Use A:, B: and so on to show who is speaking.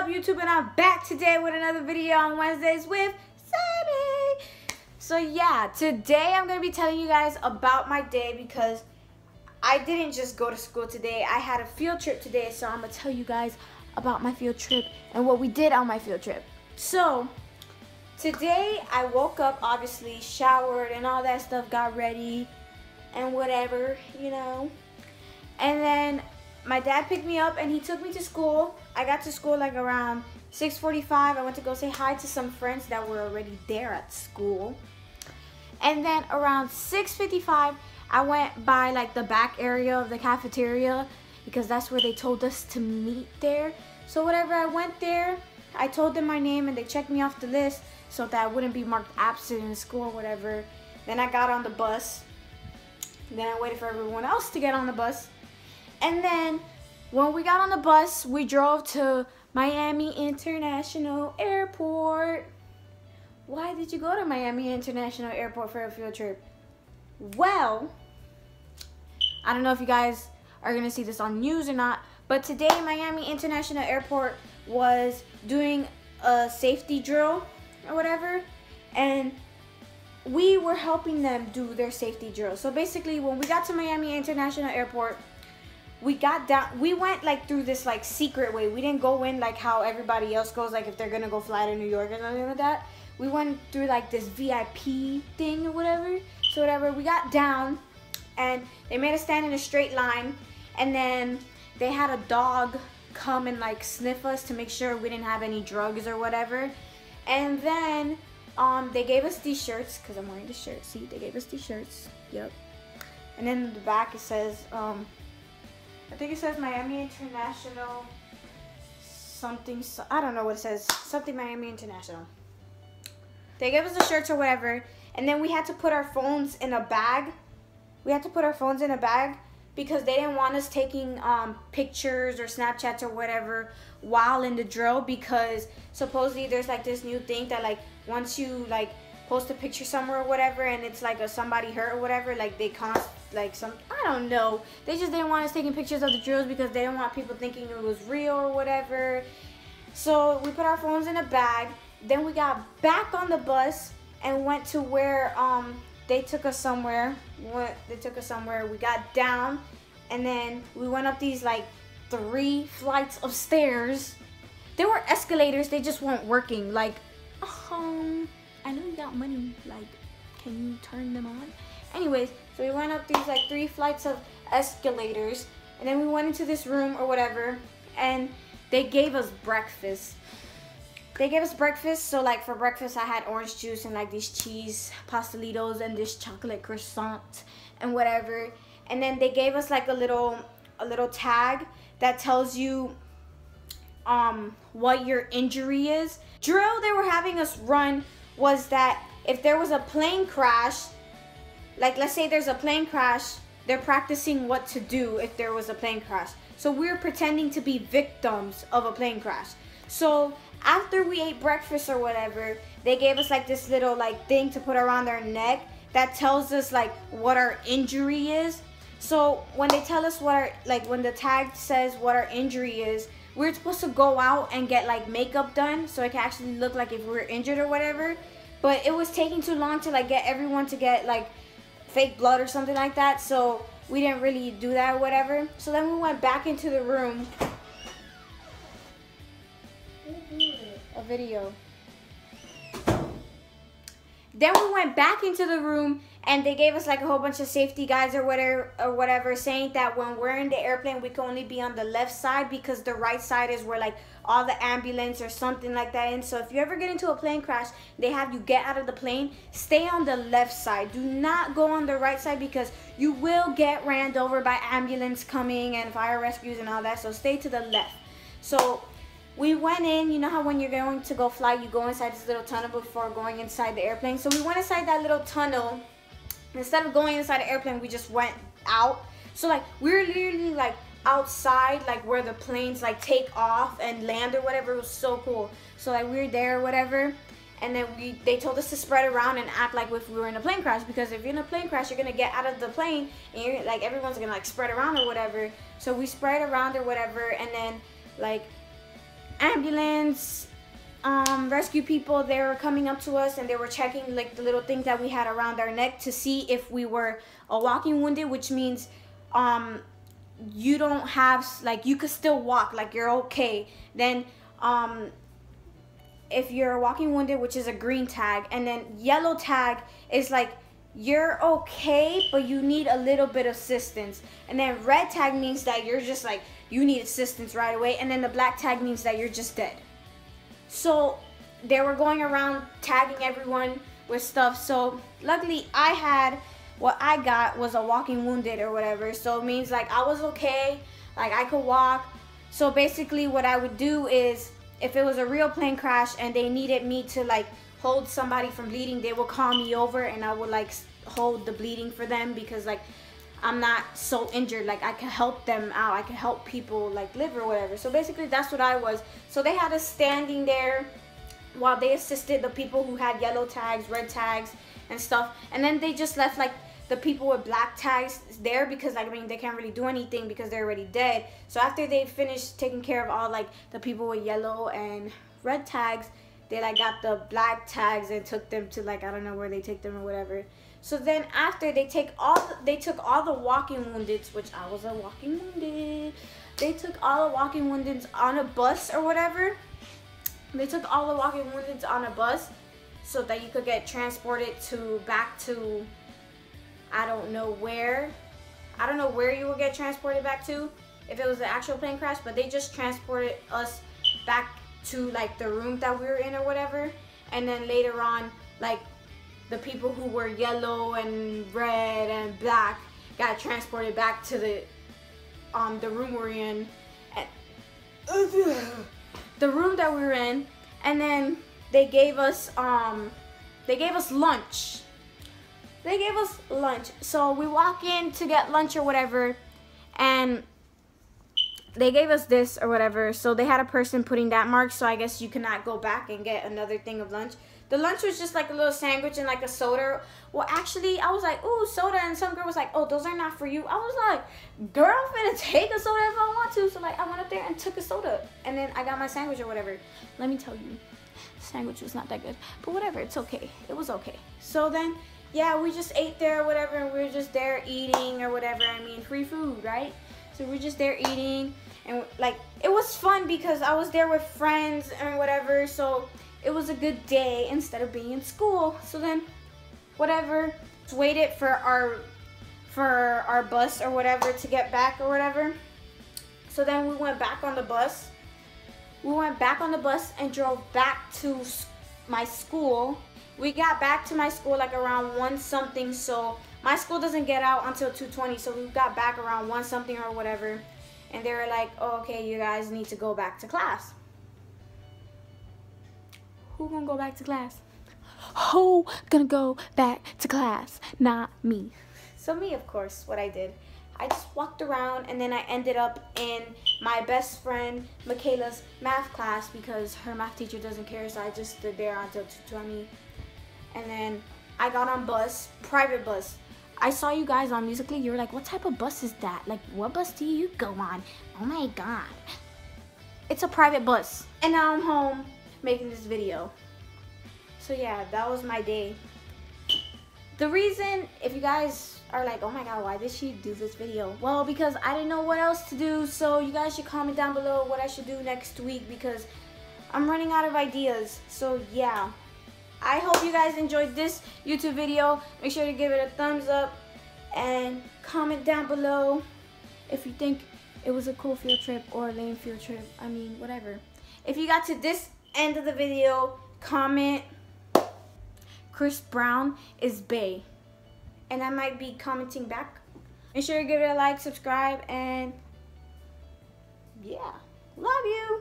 A: up, YouTube? And I'm back today with another video on Wednesdays with Sammy. So yeah, today I'm gonna be telling you guys about my day because I didn't just go to school today. I had a field trip today, so I'm gonna tell you guys about my field trip and what we did on my field trip. So today I woke up, obviously showered and all that stuff, got ready and whatever, you know. And then my dad picked me up and he took me to school. I got to school like around 6:45. I went to go say hi to some friends that were already there at school. And then around 6:55, I went by like the back area of the cafeteria because that's where they told us to meet there. So whatever, I went there, I told them my name and they checked me off the list so that I wouldn't be marked absent in school or whatever. Then I got on the bus. Then I waited for everyone else to get on the bus. And then when we got on the bus, we drove to Miami International Airport. Why did you go to Miami International Airport for a field trip? Well, I don't know if you guys are gonna see this on news or not, but today Miami International Airport was doing a safety drill or whatever, and we were helping them do their safety drill. So basically, when we got to Miami International Airport, we got down, we went like through this like secret way. We didn't go in like how everybody else goes, like if they're gonna go fly to New York or something like that. We went through like this VIP thing or whatever. So whatever, we got down and they made us stand in a straight line, and then they had a dog come and like sniff us to make sure we didn't have any drugs or whatever. And then they gave us these shirts, because I'm wearing this shirt. See, they gave us these shirts. Yep. And then in the back it says I think it says Miami International something, I don't know what it says, something Miami International. They gave us the shirts or whatever, and then we had to put our phones in a bag. We had to put our phones in a bag because they didn't want us taking pictures or Snapchats or whatever while in the drill, because supposedly there's like this new thing that like once you like post a picture somewhere or whatever and it's like somebody hurt or whatever, like they like some, I don't know, they just didn't want us taking pictures of the drills because they didn't want people thinking it was real or whatever. So we put our phones in a bag. Then we got back on the bus and went to where they took us somewhere. We got down and then we went up these like 3 flights of stairs. There were escalators, they just weren't working. Like, I know you got money, like, can you turn them on? Anyways, so we went up these like 3 flights of escalators, and then we went into this room or whatever, and they gave us breakfast. So like for breakfast I had orange juice and like these cheese pastelitos and this chocolate croissant and whatever. And then they gave us like a little tag that tells you what your injury is. Drill they were having us run was that if there was a plane crash, like let's say there's a plane crash, they're practicing what to do if there was a plane crash. So we're pretending to be victims of a plane crash. So after we ate breakfast or whatever, they gave us like this little like thing to put around our neck that tells us like what our injury is. So when they tell us what our, like when the tag says what our injury is, we're supposed to go out and get like makeup done so it can actually look like if we were injured or whatever. But it was taking too long to like get everyone to get like fake blood or something like that, so we didn't really do that or whatever. So then we went back into the room. A video. Then we went back into the room and they gave us like a whole bunch of safety guides or whatever, saying that when we're in the airplane we can only be on the left side because the right side is where like all the ambulance or something like that. And so if you ever get into a plane crash, they have you get out of the plane, stay on the left side. Do not go on the right side because you will get ran over by ambulance coming and fire rescues and all that. So stay to the left. So we went in, you know how when you're going to go fly, you go inside this little tunnel before going inside the airplane. So we went inside that little tunnel. Instead of going inside the airplane, we just went out. So like we were literally like outside, like where the planes like take off and land or whatever. It was so cool. So like we were there or whatever, and then they told us to spread around and act like if we were in a plane crash, because if you're in a plane crash, you're gonna get out of the plane and you're like everyone's gonna like spread around or whatever. So we spread around or whatever, and then like ambulance rescue people, they were coming up to us and they were checking like the little things that we had around our neck to see if we were a walking wounded, which means you don't have, like, you could still walk, like you're okay. Then if you're a walking wounded, which is a green tag, and then yellow tag is like you're okay but you need a little bit of assistance, and then red tag means that you're just like you need assistance right away, and then the black tag means that you're just dead. So they were going around tagging everyone with stuff. So luckily what I got was a walking wounded or whatever. So it means like I was okay, like I could walk. So basically what I would do is if it was a real plane crash and they needed me to like hold somebody from bleeding, they would call me over and I would like hold the bleeding for them, because like I'm not so injured, like I can help them out, I can help people like live or whatever. So basically that's what I was. So they had us standing there while they assisted the people who had yellow tags, red tags and stuff, and then they just left like the people with black tags there, because I mean they can't really do anything because they're already dead. So after they finished taking care of all like the people with yellow and red tags, they like got the black tags and took them to like I don't know where they take them or whatever. So then after they took all the walking woundeds, which I was a walking wounded. They took all the walking woundeds on a bus or whatever. They took all the walking woundeds on a bus so that you could get transported back to I don't know where you would get transported back to if it was an actual plane crash, but they just transported us back to like the room that we were in or whatever. And then later on, like the people who were yellow and red and black got transported back to the room we're in, the room that we were in, and then they gave us lunch. They gave us lunch. So we walk in to get lunch or whatever, and they gave us this or whatever. So they had a person putting that mark, so I guess you cannot go back and get another thing of lunch. The lunch was just like a little sandwich and like a soda. Well, actually, I was like, ooh, soda. And some girl was like, oh, those are not for you. I was like, girl, I'm finna take a soda if I want to. So like, I went up there and took a soda. And then I got my sandwich or whatever. Let me tell you, the sandwich was not that good. But whatever, it's okay. It was okay. So then, yeah, we just ate there or whatever. And we were just there eating or whatever. I mean, free food, right? So we're just there eating. And like, it was fun because I was there with friends and whatever. So it was a good day instead of being in school. So then, whatever, just waited for our bus or whatever to get back or whatever. So then we went back on the bus. We went back on the bus and drove back to my school. We got back to my school like around 1 something. So my school doesn't get out until 2:20. So we got back around 1 something or whatever. And they were like, oh, okay, you guys need to go back to class. Who gonna go back to class? Who gonna go back to class? Not me. So me, of course, what I did, I just walked around and then I ended up in my best friend Michaela's math class because her math teacher doesn't care, so I just stood there until 2:20. And then I got on bus, private bus. I saw you guys on Musical.ly. You were like, what type of bus is that? Like, what bus do you go on? Oh my God. It's a private bus. And now I'm home making this video. So yeah, that was my day. The reason, if you guys are like, oh my God, why did she do this video? Well, because I didn't know what else to do. So you guys should comment down below what I should do next week because I'm running out of ideas. So yeah, I hope you guys enjoyed this YouTube video. Make sure to give it a thumbs up and comment down below if you think it was a cool field trip or a lame field trip. I mean, whatever. If you got to this end of the video, comment Chris Brown is bae, and I might be commenting back. Make sure to give it a like, subscribe, and yeah, love you.